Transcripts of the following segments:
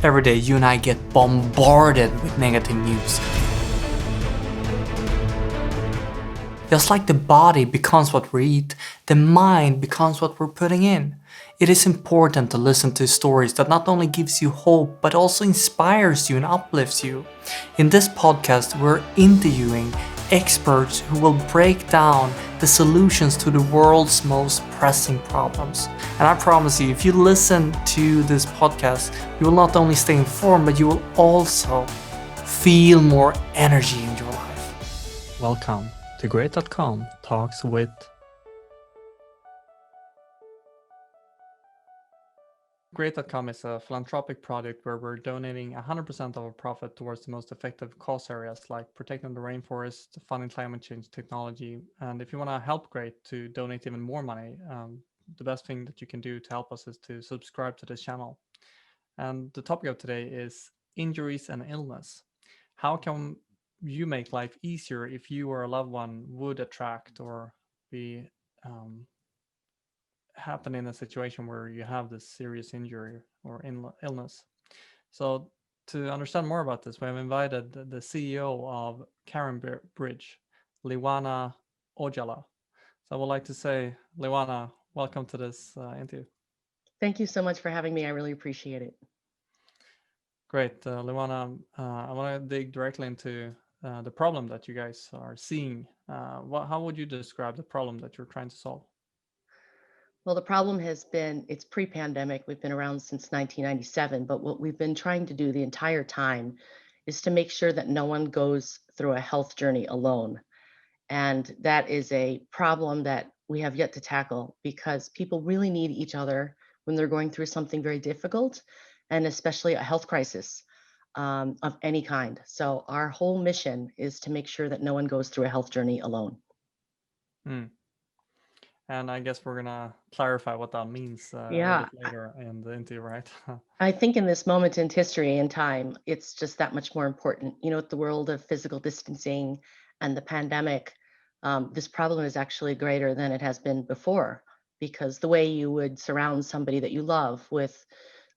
Every day you and I get bombarded with negative news. Just like the body becomes what we eat, the mind becomes what we're putting in. It is important to listen to stories that not only gives you hope, but also inspires you and uplifts you. In this podcast, we're interviewing experts who will break down the solutions to the world's most pressing problems. And I promise you, if you listen to this podcast, you will not only stay informed, but you will also feel more energy in your life. Welcome to Greatcom Talks with Greatcom is a philanthropic project where we're donating 100% of our profit towards the most effective cause areas like protecting the rainforest, funding climate change technology. And if you want to help Great to donate even more money, the best thing that you can do to help us is to subscribe to this channel. And the topic of today is injuries and illness. How can you make life easier if you or a loved one would attract or be happen in a situation where you have this serious injury or illness? So to understand more about this, we have invited the CEO of CaringBridge, Liwana Ojala. So I would like to say, Liwana, welcome to this interview. Thank you so much for having me. I really appreciate it. Great, Liwana. I want to dig directly into the problem that you guys are seeing. How would you describe the problem that you're trying to solve? Well, the problem has been, it's pre-pandemic. We've been around since 1997, but what we've been trying to do the entire time is to make sure that no one goes through a health journey alone. And that is a problem that we have yet to tackle because people really need each other when they're going through something very difficult, and especially a health crisis of any kind. So our whole mission is to make sure that no one goes through a health journey alone. Hmm. And I guess we're gonna clarify what that means a little Yeah, bit later in the interview, right? I think in this moment in history and time, it's just that much more important. You know, with the world of physical distancing and the pandemic, this problem is actually greater than it has been before because the way you would surround somebody that you love with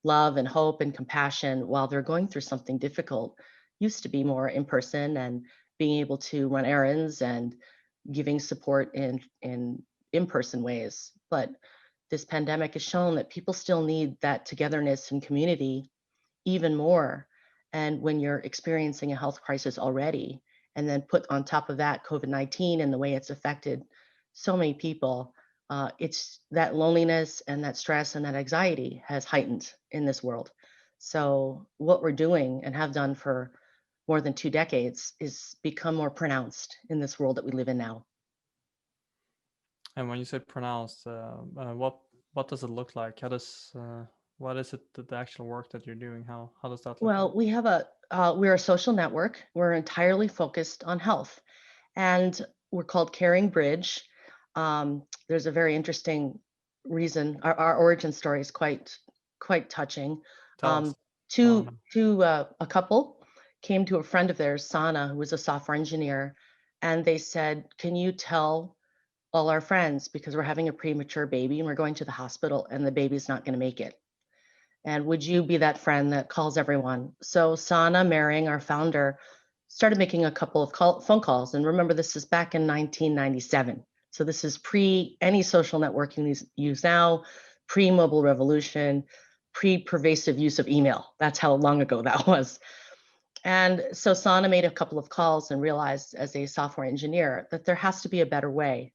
love and hope and compassion while they're going through something difficult used to be more in person and being able to run errands and giving support in in-person ways. But this pandemic has shown that people still need that togetherness and community even more. And when you're experiencing a health crisis already, and then put on top of that COVID-19 and the way it's affected so many people, it's that loneliness and that stress and that anxiety has heightened in this world. So what we're doing and have done for more than 2 decades is become more pronounced in this world that we live in now. And when you say pronounced, what does it look like? How does what is it that the actual work that you're doing? How does that look like? Well, we're a social network. We're entirely focused on health, and we're called CaringBridge. There's a very interesting reason. Our origin story is quite touching. Tell us. Um, I want to know. a couple came to a friend of theirs, Sana, who was a software engineer, and they said, "Can you tell all our friends because we're having a premature baby and we're going to the hospital and the baby's not going to make it? And would you be that friend that calls everyone?" So Sana Maring, our founder, started making a couple of phone calls. And remember, this is back in 1997. So this is pre any social networking use now, pre mobile revolution, pre pervasive use of email. That's how long ago that was. And so Sana made a couple of calls and realized as a software engineer that there has to be a better way.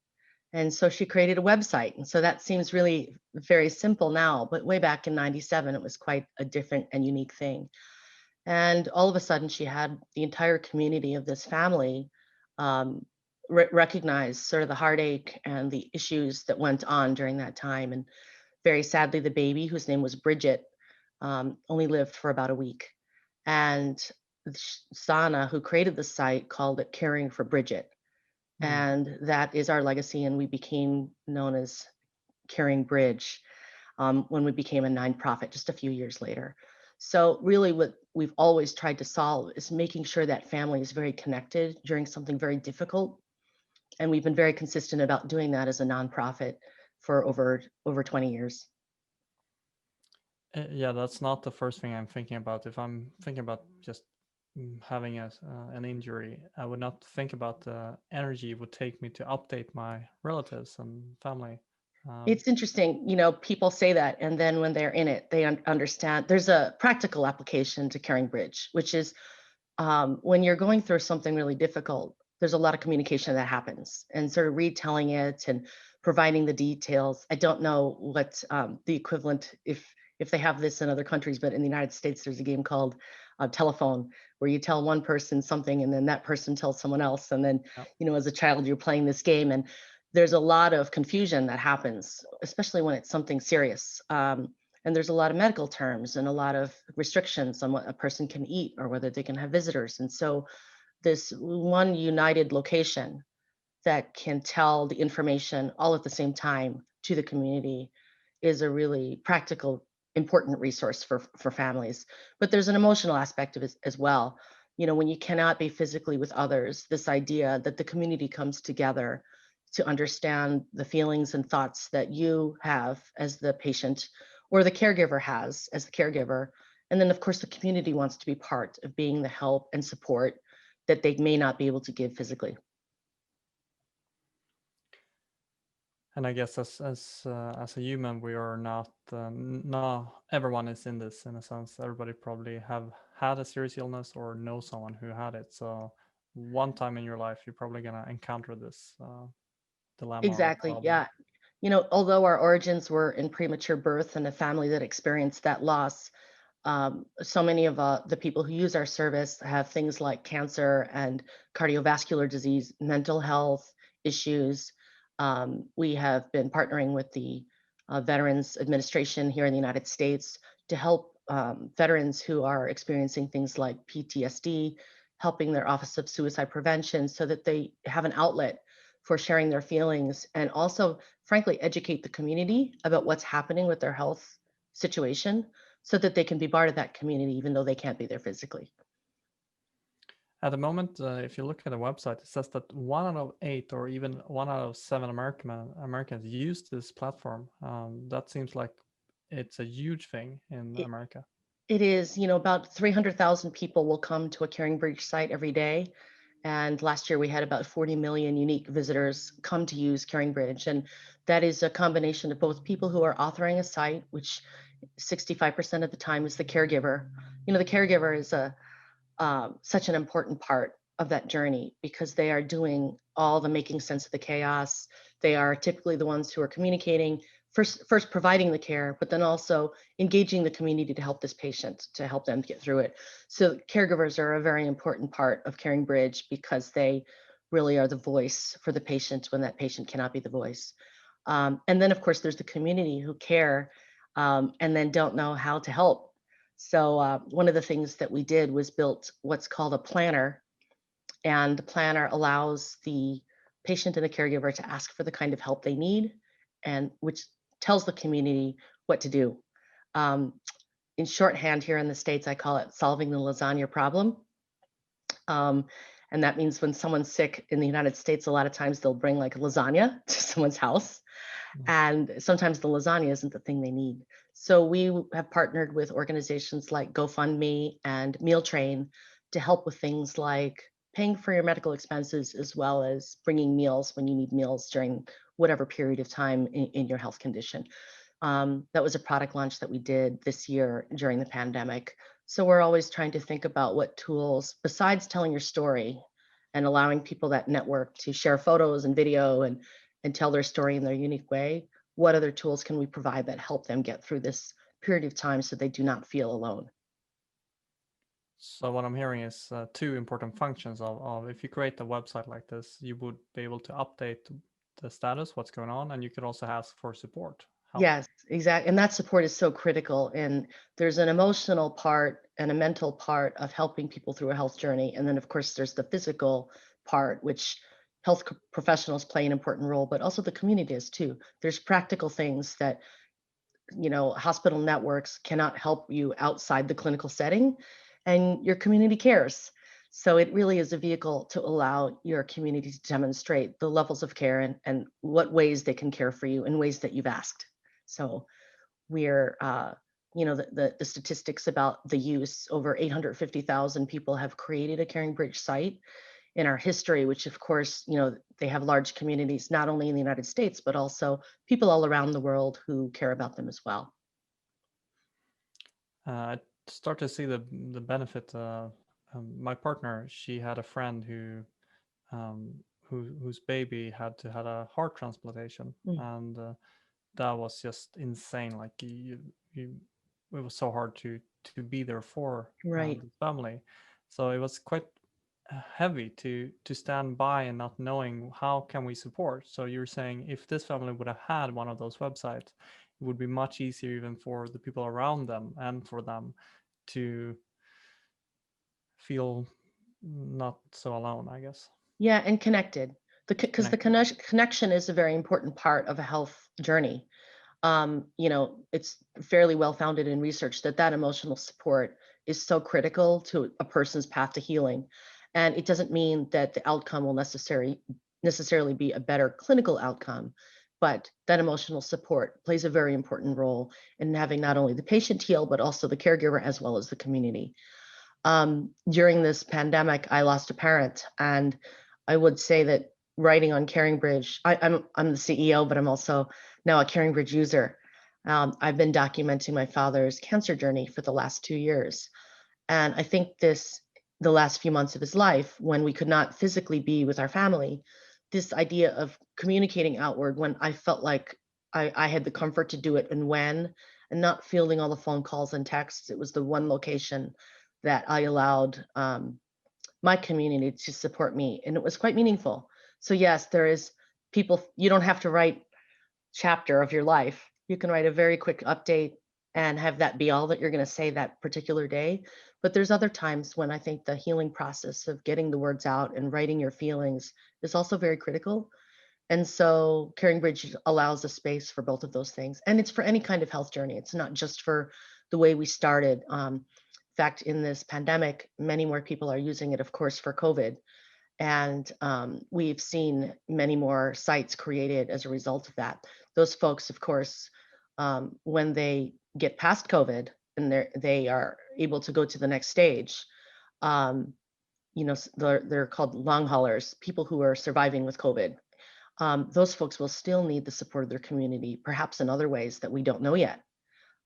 And so she created a website. And so that seems really very simple now, but way back in 97, it was quite a different and unique thing. And all of a sudden, she had the entire community of this family um, recognize sort of the heartache and the issues that went on during that time. And very sadly, the baby, whose name was Bridget, only lived for about a week. And Sana, who created the site, called it Caring for Bridget. Hmm. And that is our legacy. And we became known as CaringBridge when we became a nonprofit just a few years later. So really what we've always tried to solve is making sure that family is very connected during something very difficult. And we've been very consistent about doing that as a nonprofit for over 20 years. Yeah, that's not the first thing I'm thinking about. If I'm thinking about just having an injury, I would not think about the energy it would take me to update my relatives and family. Um, It's interesting, people say that, and then when they're in it, they understand. There's a practical application to CaringBridge, which is when you're going through something really difficult, there's a lot of communication that happens, and sort of retelling it and providing the details. I don't know what the equivalent, if they have this in other countries, but in the United States, there's a game called telephone, where you tell one person something, and then that person tells someone else, and then yeah. as a child, you're playing this game, and there's a lot of confusion that happens, especially when it's something serious. And there's a lot of medical terms and a lot of restrictions on what a person can eat or whether they can have visitors. And so, this one united location that can tell the information all at the same time to the community is a really practical, important resource for families. But there's an emotional aspect of it as well. When you cannot be physically with others, this idea that the community comes together to understand the feelings and thoughts that you have as the patient or the caregiver has as the caregiver. And then, of course, the community wants to be part of being the help and support that they may not be able to give physically. And I guess as a human, we are not no everyone is in this in a sense. Everybody probably have had a serious illness or know someone who had it. So one time in your life, you're probably gonna encounter this dilemma or Exactly. problem. Yeah. Although our origins were in premature birth and a family that experienced that loss, so many of the people who use our service have things like cancer and cardiovascular disease, mental health issues. We have been partnering with the Veterans Administration here in the United States to help veterans who are experiencing things like PTSD, helping their Office of Suicide Prevention so that they have an outlet for sharing their feelings and also, frankly, educate the community about what's happening with their health situation so that they can be part of that community even though they can't be there physically. At the moment, if you look at the website, it says that 1 out of 8 or even 1 out of 7 Americans use this platform. That seems like it's a huge thing in It, America. it is, about 300,000 people will come to a CaringBridge site every day. And last year we had about 40 million unique visitors come to use CaringBridge. And that is a combination of both people who are authoring a site, which 65% of the time is the caregiver. The caregiver is such an important part of that journey because they are doing all the making sense of the chaos. They are typically the ones who are communicating, first providing the care, but then also engaging the community to help this patient, to help them get through it. So caregivers are a very important part of CaringBridge because they really are the voice for the patient when that patient cannot be the voice. And then, of course, there's the community who care and then don't know how to help. So one of the things that we did was built what's called a planner, and the planner allows the patient and the caregiver to ask for the kind of help they need, and which tells the community what to do. Um, in shorthand, here in the States, I call it solving the lasagna problem. Um, and that means when someone's sick in the United States, a lot of times they'll bring like lasagna to someone's house. And sometimes the lasagna isn't the thing they need. So we have partnered with organizations like GoFundMe and Meal Train to help with things like paying for your medical expenses as well as bringing meals when you need meals during whatever period of time in your health condition. That was a product launch that we did this year during the pandemic. So we're always trying to think about what tools, besides telling your story and allowing people that network to share photos and video and tell their story in their unique way, what other tools can we provide that help them get through this period of time so they do not feel alone? So what I'm hearing is two important functions of if you create a website like this, you would be able to update the status, what's going on, and you could also ask for support, help. Yes, exactly. And that support is so critical. And there's an emotional part and a mental part of helping people through a health journey. And then, of course, there's the physical part, which professionals play an important role, but also the community is too. There's practical things that, hospital networks cannot help you outside the clinical setting, and your community cares. So it really is a vehicle to allow your community to demonstrate the levels of care and what ways they can care for you in ways that you've asked. So we're the statistics about the use. Over 850,000 people have created a CaringBridge site in our history, which of course, they have large communities, not only in the United States, but also people all around the world who care about them as well. I start to see the benefit. My partner, she had a friend whose baby had to had a heart transplantation, Mm, and that was just insane. Like you it was so hard to be there for right. the family, so it was quite heavy to stand by and not knowing how can we support. So you're saying if this family would have had one of those websites, it would be much easier even for the people around them and for them to feel not so alone, I guess. Yeah, and connected. Because the Connected. connection is a very important part of a health journey. It's fairly well founded in research that emotional support is so critical to a person's path to healing. And it doesn't mean that the outcome will necessarily be a better clinical outcome, but that emotional support plays a very important role in having not only the patient heal, but also the caregiver as well as the community. During this pandemic, I lost a parent, and I would say that writing on CaringBridge, I'm the CEO, but I'm also now a CaringBridge user. I've been documenting my father's cancer journey for the last 2 years, and I think the last few months of his life, when we could not physically be with our family, this idea of communicating outward when I felt like I had the comfort to do it and not fielding all the phone calls and texts. It was the one location that I allowed my community to support me, and it was quite meaningful. So yes, there is people. You don't have to write chapter of your life. You can write a very quick update and have that be all that you're going to say that particular day. But there's other times when I think the healing process of getting the words out and writing your feelings is also very critical. And so CaringBridge allows a space for both of those things. And it's for any kind of health journey. It's not just for the way we started. In fact, in this pandemic, many more people are using it, of course, for COVID. And we've seen many more sites created as a result of that. Those folks, of course, when they get past COVID and they are able to go to the next stage, um, they're called long haulers, people who are surviving with COVID. Those folks will still need the support of their community, perhaps in other ways that we don't know yet.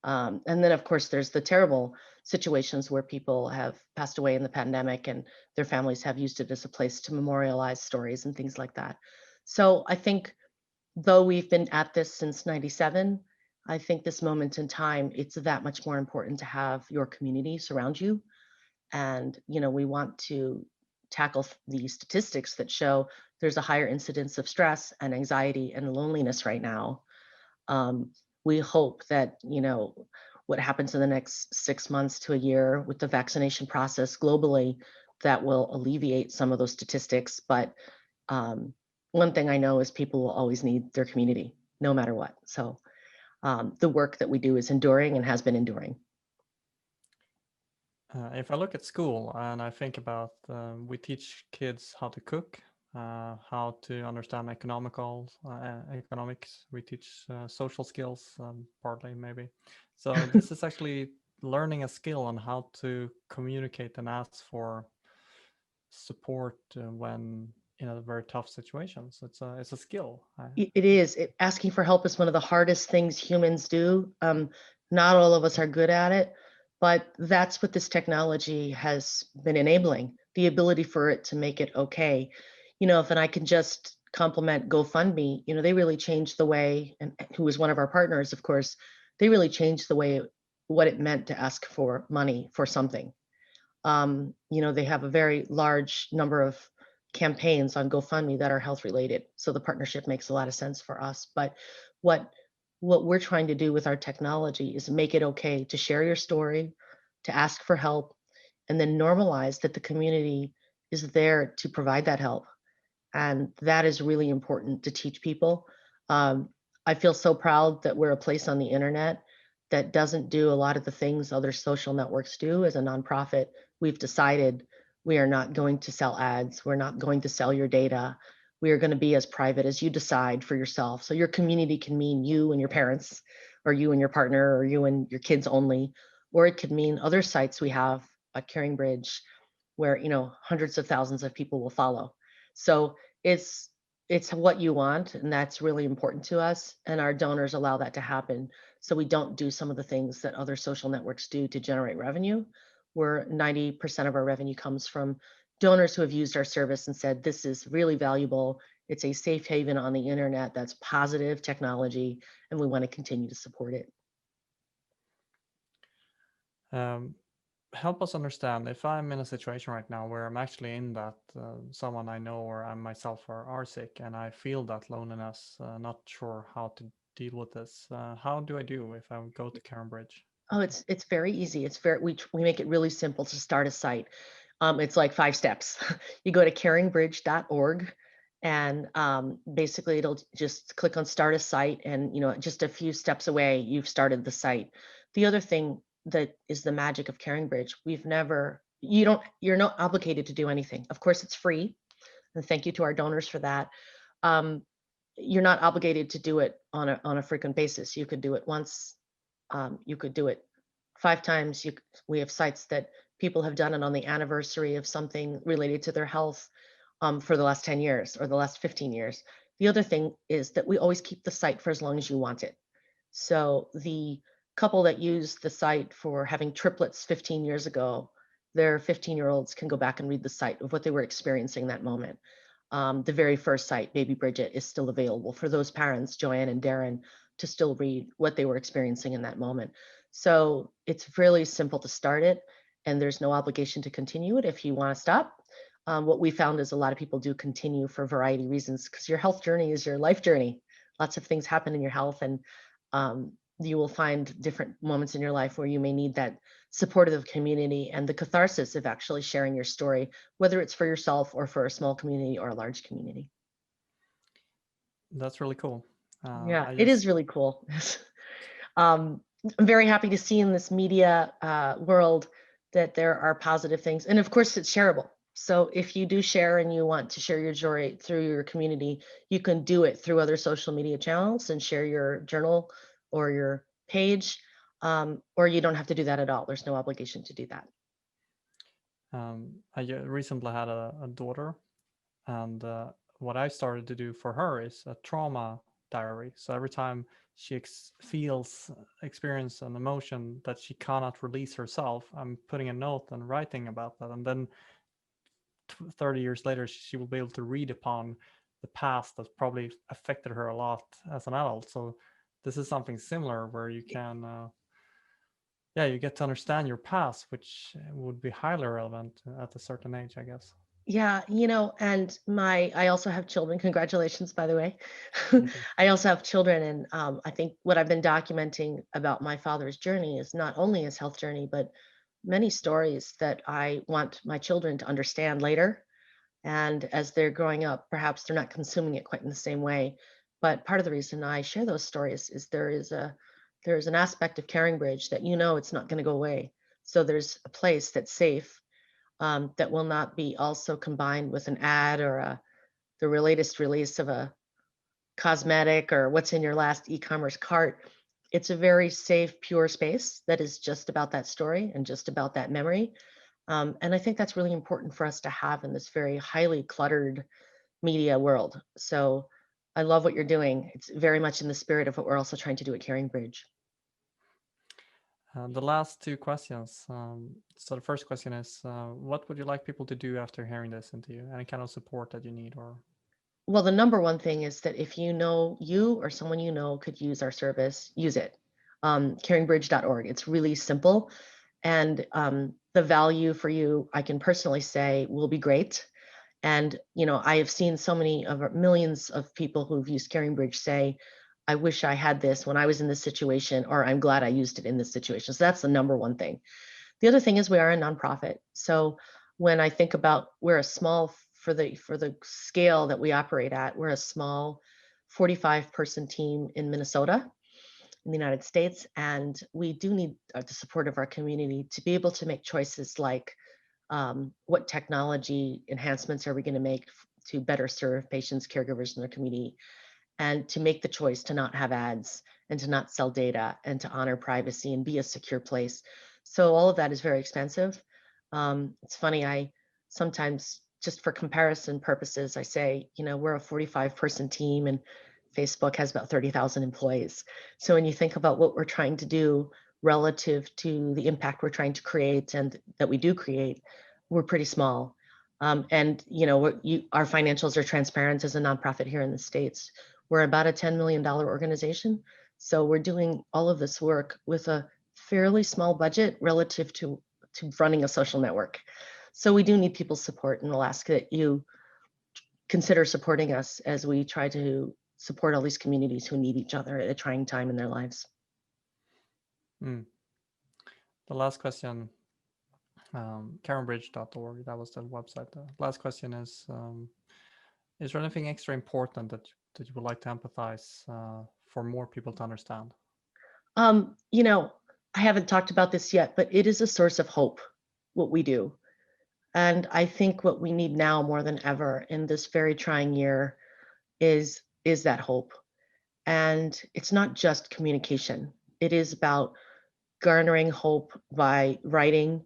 And then, of course, there's the terrible situations where people have passed away in the pandemic and their families have used it as a place to memorialize stories and things like that. So I think, though we've been at this since 97, I think this moment in time, it's that much more important to have your community surround you. And, we want to tackle the statistics that show there's a higher incidence of stress and anxiety and loneliness right now. um, we hope that, what happens in the next 6 months to a year with the vaccination process globally, that will alleviate some of those statistics. But um, one thing I know is people will always need their community, no matter what. So the work that we do is enduring and has been enduring. If I look at school and I think about we teach kids how to cook, how to understand economics. We teach social skills, partly maybe. So this is actually learning a skill on how to communicate and ask for support when in a very tough situation. So it's a skill. It is. Asking for help is one of the hardest things humans do. Not all of us are good at it, but that's what this technology has been enabling, the ability for it to make it okay. If and I can just compliment GoFundMe, they really changed the way, and who was one of our partners, of course, they really changed the way what it meant to ask for money for something. They have a very large number of campaigns on GoFundMe that are health related. So the partnership makes a lot of sense for us. But what what we're trying to do with our technology is make it okay to share your story, to ask for help, and then normalize that the community is there to provide that help. And that is really important to teach people. Um, I feel so proud that we're a place on the internet that doesn't do a lot of the things other social networks do. As a nonprofit, we've decided we are not going to sell ads. We're not going to sell your data. We are going to be as private as you decide for yourself. So your community can mean you and your parents, or you and your partner, or you and your kids only, or it could mean other sites we have at CaringBridge where hundreds of thousands of people will follow. So it's it's what you want, and that's really important to us. And our donors allow that to happen. So we don't do some of the things that other social networks do to generate revenue, where 90% of our revenue comes from donors who have used our service and said, this is really valuable. It's a safe haven on the internet that's positive technology, and we want to continue to support it. Um, Help us understand if I'm in a situation right now where I'm actually in that someone I know or I myself are sick and I feel that loneliness, not sure how to deal with this. How do I do if I go to CaringBridge? Oh, it's very easy. It's very we make it really simple to start a site. It's like 5 steps. You go to caringbridge.org, and basically it'll just click on start a site, and just a few steps away you've started the site. The other thing that is the magic of CaringBridge, you're not obligated to do anything. Of course, it's free, and thank you to our donors for that. Um, you're not obligated to do it on a frequent basis. You could do it once, you could do it 5 times. We have sites that people have done it on the anniversary of something related to their health, for the last 10 years or the last 15 years. The other thing is that we always keep the site for as long as you want it. So the couple that used the site for having triplets 15 years ago, their 15-year-olds can go back and read the site of what they were experiencing that moment. The very first site, Baby Bridget, is still available for those parents, Joanne and Darren, to still read what they were experiencing in that moment. So it's really simple to start it, and there's no obligation to continue it if you want to stop. What we found is a lot of people do continue for a variety of reasons, because your health journey is your life journey. Lots of things happen in your health, and um, you will find different moments in your life where you may need that supportive community and the catharsis of actually sharing your story, whether it's for yourself or for a small community or a large community. That's really cool. Yeah, I it just is really cool. um, I'm very happy to see in this media world that there are positive things. And of course, it's shareable. So if you do share and you want to share your joy through your community, you can do it through other social media channels and share your journal or your page, or you don't have to do that at all. There's no obligation to do that. recently had a daughter, and what I started to do for her is a trauma diary. So every time she feels, experience an emotion that she cannot release herself, I'm putting a note and writing about that. And then 30 years later, she will be able to read upon the past that probably affected her a lot as an adult. So this is something similar where you can, yeah, you get to understand your past, which would be highly relevant at a certain age, I guess. Yeah, and I also have children. Congratulations, by the way. Thank you. I also have children, and I think what I've been documenting about my father's journey is not only his health journey, but many stories that I want my children to understand later. And as they're growing up, perhaps they're not consuming it quite in the same way. But part of the reason I share those stories is there is an aspect of CaringBridge that it's not going to go away. So there's a place that's safe, that will not be also combined with an ad or the latest release of a cosmetic or what's in your last e-commerce cart. It's a very safe, pure space that is just about that story and just about that memory. And I think that's really important for us to have in this very highly cluttered media world. So I love what you're doing. It's very much in the spirit of what we're also trying to do at CaringBridge. The last two questions. So the first question is, what would you like people to do after hearing this interview? Any kind of support that you need, or Well, the number one thing is that if you or someone could use our service, use it. Caringbridge.org. It's really simple. And the value for you, I can personally say, will be great. And, I have seen so many of millions of people who've used CaringBridge say, I wish I had this when I was in this situation, or I'm glad I used it in this situation. So that's the number one thing. The other thing is we are a nonprofit. So when I think about we're a small for the scale that we operate at, we're a small 45-person team in Minnesota in the United States, and we do need the support of our community to be able to make choices like what technology enhancements are we going to make to better serve patients, caregivers in their community, and to make the choice to not have ads and to not sell data and to honor privacy and be a secure place. So all of that is very expensive. It's funny, I sometimes, just for comparison purposes, I say, we're a 45-person team and Facebook has about 30,000 employees. So when you think about what we're trying to do relative to the impact we're trying to create and that we do create, we're pretty small. And our financials are transparent as a nonprofit here in the States. We're about a $10 million organization. So we're doing all of this work with a fairly small budget relative to running a social network. So we do need people's support, and we'll ask that you consider supporting us as we try to support all these communities who need each other at a trying time in their lives. Mm. The last question, CaringBridge.org, that was the website. The last question is there anything extra important that you would like to empathize for more people to understand? Um, you know, I haven't talked about this yet, but it is a source of hope, what we do. And I think what we need now more than ever in this very trying year is that hope. And it's not just communication. It is about garnering hope by writing,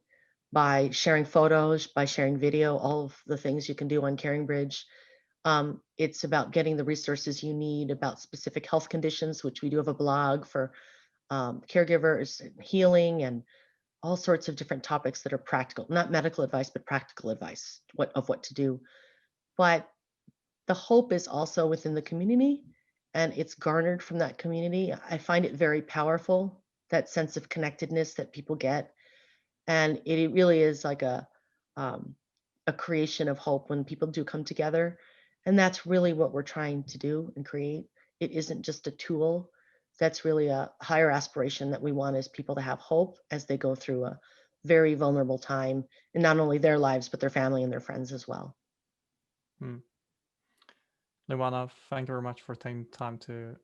by sharing photos, by sharing video, all of the things you can do on CaringBridge. It's about getting the resources you need about specific health conditions, which we do have a blog for caregivers, and healing, and all sorts of different topics that are practical, not medical advice, but practical advice of what to do. But the hope is also within the community, and it's garnered from that community. I find it very powerful, that sense of connectedness that people get. And it really is like um, a creation of hope when people do come together. And that's really what we're trying to do and create. It isn't just a tool. That's really a higher aspiration that we want is people to have hope as they go through a very vulnerable time in not only their lives, but their family and their friends as well. Hmm. Luana, thank you very much for taking time to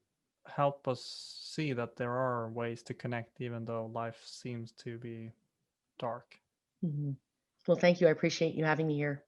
help us see that there are ways to connect even though life seems to be dark. Mhm. Well, thank you. I appreciate you having me here.